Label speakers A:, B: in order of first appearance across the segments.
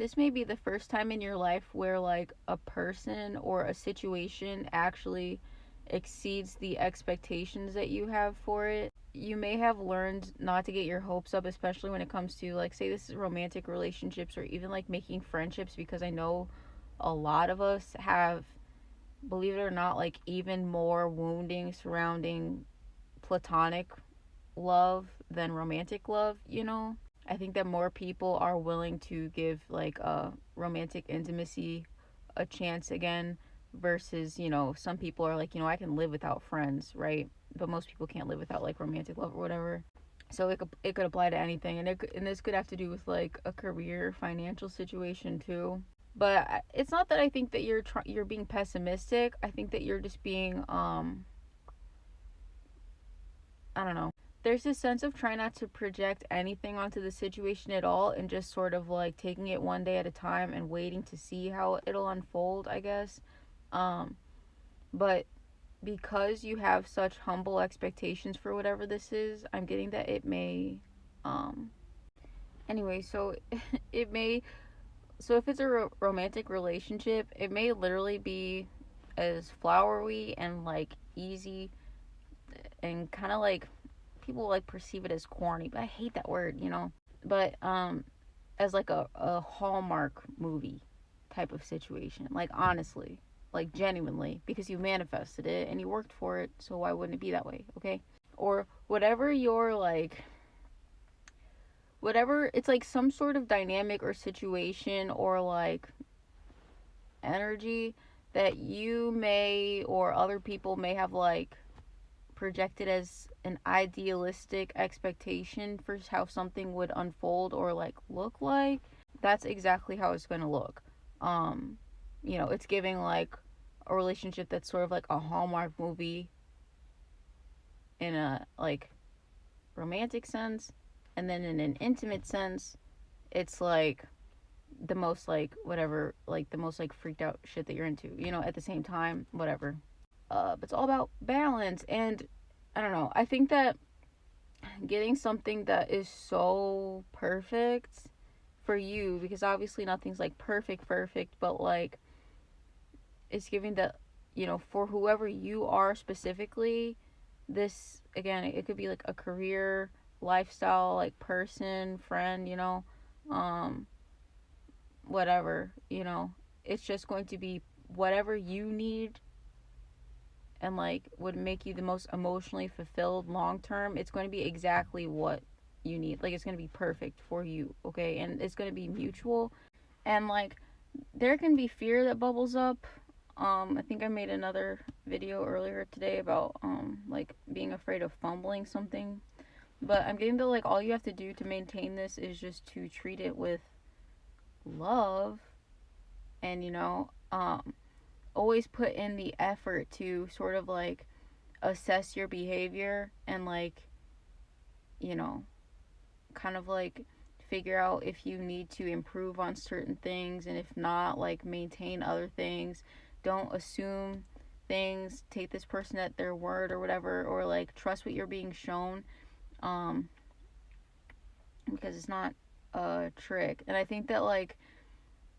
A: this may be the first time in your life where like a person or a situation actually exceeds the expectations that you have for it. You may have learned not to get your hopes up, especially when it comes to, like, say this is romantic relationships or even like making friendships, because I know a lot of us have, believe it or not, like even more wounding surrounding platonic love than romantic love, you know? I think that more people are willing to give like a romantic intimacy a chance again versus, some people are like, I can live without friends, right? But most people can't live without like romantic love or whatever. So it could apply to anything, and and this could have to do with like a career, financial situation too. But it's not that I think that you're being pessimistic. I think that you're just being I don't know. There's this sense of trying not to project anything onto the situation at all and just sort of like taking it one day at a time and waiting to see how it'll unfold, I guess. Um, but because you have such humble expectations for whatever this is, I'm getting that it may um anyway, so it may so if it's a romantic relationship, it may literally be as flowery and like easy and kind of like people like perceive it as corny, but I hate that word. But as like a Hallmark movie type of situation. Like honestly, like genuinely, because you manifested it and you worked for it, so why wouldn't it be that way, okay? Or whatever your like whatever it's like some sort of dynamic or situation or like energy that you may or other people may have like projected as an idealistic expectation for how something would unfold or like look like, that's exactly how it's going to look. um it's giving like a relationship that's sort of like a Hallmark movie in a like romantic sense, and then in an intimate sense it's like the most like whatever, like the most like freaked out shit that you're into, at the same time, whatever. But it's all about balance. And I don't know, I think that getting something that is so perfect for you, because obviously nothing's like perfect, but like it's giving that, for whoever you are specifically, this again, it could be like a career, lifestyle, like person, friend, um whatever, it's just going to be whatever you need and like would make you the most emotionally fulfilled long term. It's going to be exactly what you need. Like it's going to be perfect for you, okay? And it's going to be mutual. And like there can be fear that bubbles up. I think I made another video earlier today about like being afraid of fumbling something. But I'm getting to like all you have to do to maintain this is just to treat it with love and always put in the effort to sort of like assess your behavior and like, you know, kind of like figure out if you need to improve on certain things, and if not, like maintain other things. Don't assume things, take this person at their word or whatever, or like trust what you're being shown, um because it's not a trick. And I think that like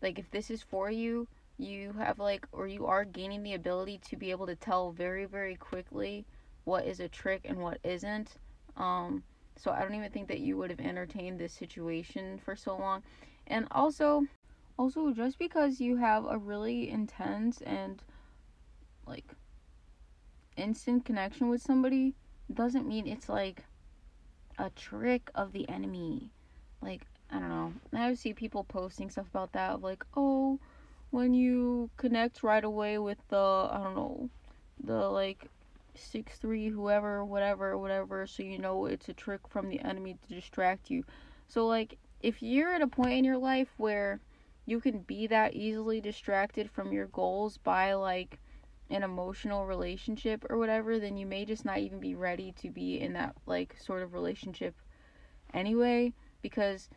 A: if this is for you, you have like, or you are gaining the ability to be able to tell very very quickly what is a trick and what isn't. So I don't even think that you would have entertained this situation for so long. And also just because you have a really intense and like instant connection with somebody doesn't mean it's like a trick of the enemy. Like, I don't know, I see people posting stuff about that of like, oh, when you connect right away with the, I don't know, the like 6'3" whoever, whatever, so it's a trick from the enemy to distract you. So like if you're at a point in your life where you can be that easily distracted from your goals by like an emotional relationship or whatever, then you may just not even be ready to be in that like sort of relationship anyway. Because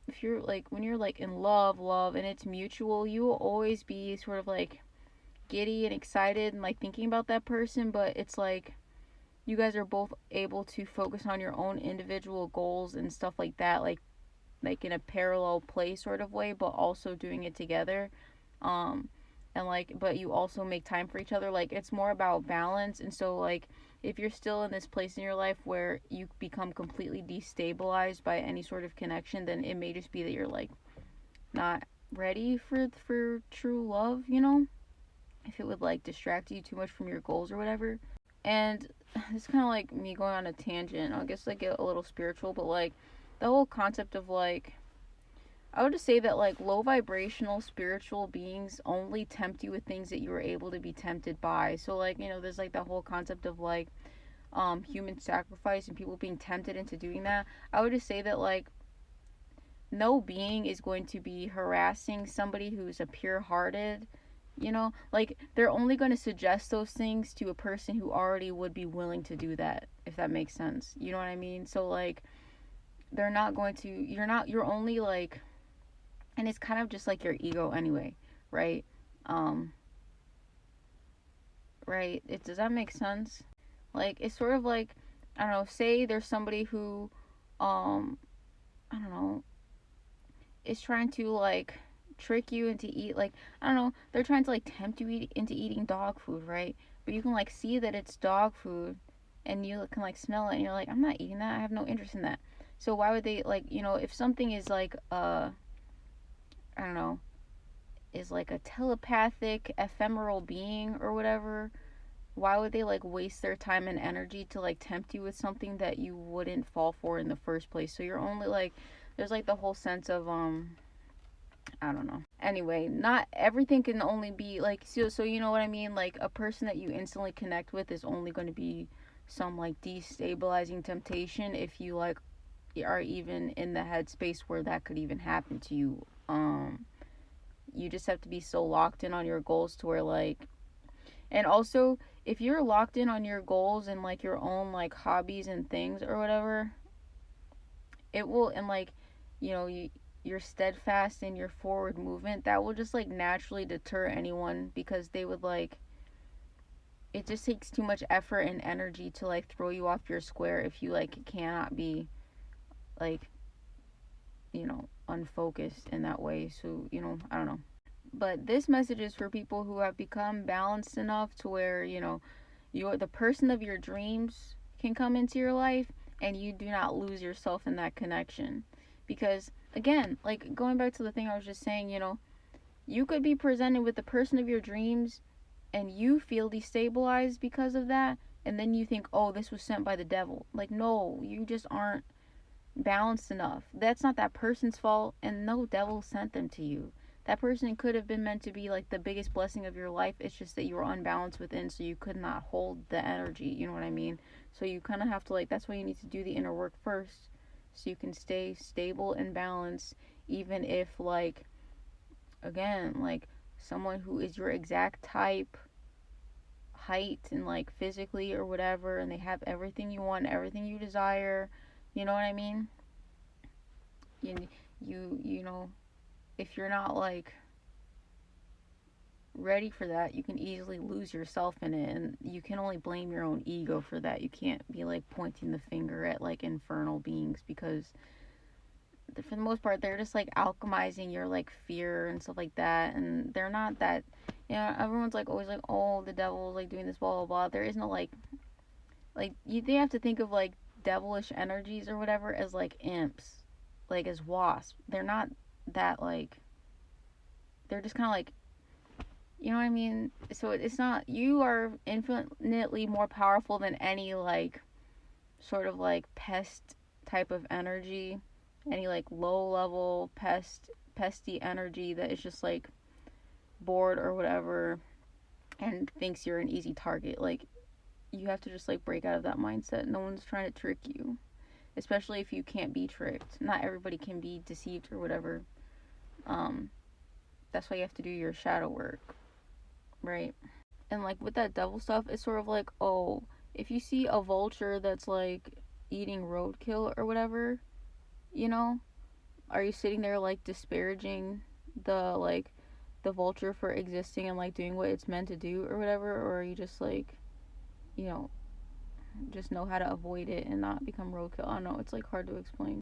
A: if you're like, when you're like in love and it's mutual, you will always be sort of like giddy and excited and like thinking about that person. But it's like you guys are both able to focus on your own individual goals and stuff like that, like like in a parallel play sort of way, but also doing it together. Um, and like, but you also make time for each other. Like, it's more about balance. And so, like, if you're still in this place in your life where you become completely destabilized by any sort of connection, then it may just be that you're like not ready for true love, you know? If it would like distract you too much from your goals or whatever. And it's kind of like me going on a tangent. I guess like get a little spiritual, but like the whole concept of like, I would just say that like low vibrational spiritual beings only tempt you with things that you were able to be tempted by. So like, you know, there's like the whole concept of like human sacrifice and people being tempted into doing that. I would just say that like no being is going to be harassing somebody who's a pure hearted, you know, like they're only going to suggest those things to a person who already would be willing to do that, if that makes sense, you know what I mean? So like they're not going to, you're only like, and it's kind of just like your ego anyway, right? um right, it does that make sense? Like it's sort of like, I don't know, say there's somebody who um I don't know, is trying to like trick you into eat, like I don't know, they're trying to like tempt you into eating dog food, right? But you can like see that it's dog food and you can like smell it and you're like, I'm not eating that, I have no interest in that. So why would they, like, you know, if something is like I don't know, is like a telepathic ephemeral being or whatever, why would they like waste their time and energy to like tempt you with something that you wouldn't fall for in the first place? So you're only like, there's like the whole sense of I don't know. Anyway, not everything can only be like, so you know what I mean? Like a person that you instantly connect with is only going to be some like destabilizing temptation if you like are even in the headspace where that could even happen to you. You just have to be so locked in on your goals to where like, and also if you're locked in on your goals and like your own like hobbies and things or whatever, it will, and like, you know, you're steadfast in your forward movement, that will just like naturally deter anyone because they would like, it just takes too much effort and energy to like throw you off your square if you like cannot be like, you know, unfocused in that way. So, you know, I don't know. But this message is for people who have become balanced enough to where, you know, you're the person of your dreams can come into your life and you do not lose yourself in that connection. Because again, like going back to the thing I was just saying, you know, you could be presented with the person of your dreams and you feel destabilized because of that, and then you think, oh, this was sent by the devil. Like, no, you just aren't balanced enough. That's not that person's fault, and no devil sent them to you. That person could have been meant to be like the biggest blessing of your life. It's just that you were unbalanced within, so you could not hold the energy. You know what I mean? So you kind of have to like, that's why you need to do the inner work first, so you can stay stable and balanced, even if like, again, like someone who is your exact type, height, and like physically or whatever, and they have everything you want, everything you desire. You know what I mean? You you know, if you're not like ready for that, you can easily lose yourself in it, and you can only blame your own ego for that. You can't be like pointing the finger at like infernal beings because for the most part they're just like alchemizing your like fear and stuff like that, and they're not that, you know, everyone's like always like, oh, the devil's like doing this, blah blah blah. There is no like you, they have to think of like devilish energies or whatever as like imps, like as wasps. They're not that like, they're just kind of like, you know what I mean? So it's not, you are infinitely more powerful than any like sort of like pest type of energy, any like low level pesty energy that is just like bored or whatever and thinks you're an easy target. Like you have to just like break out of that mindset. No one's trying to trick you, especially if you can't be tricked. Not everybody can be deceived or whatever. Um, that's why you have to do your shadow work, right? And like with that devil stuff, it's sort of like, oh, if you see a vulture that's like eating roadkill or whatever, you know, are you sitting there like disparaging the like the vulture for existing and like doing what it's meant to do or whatever, or are you just like, you know, just know how to avoid it and not become roadkill? I don't know, it's like hard to explain.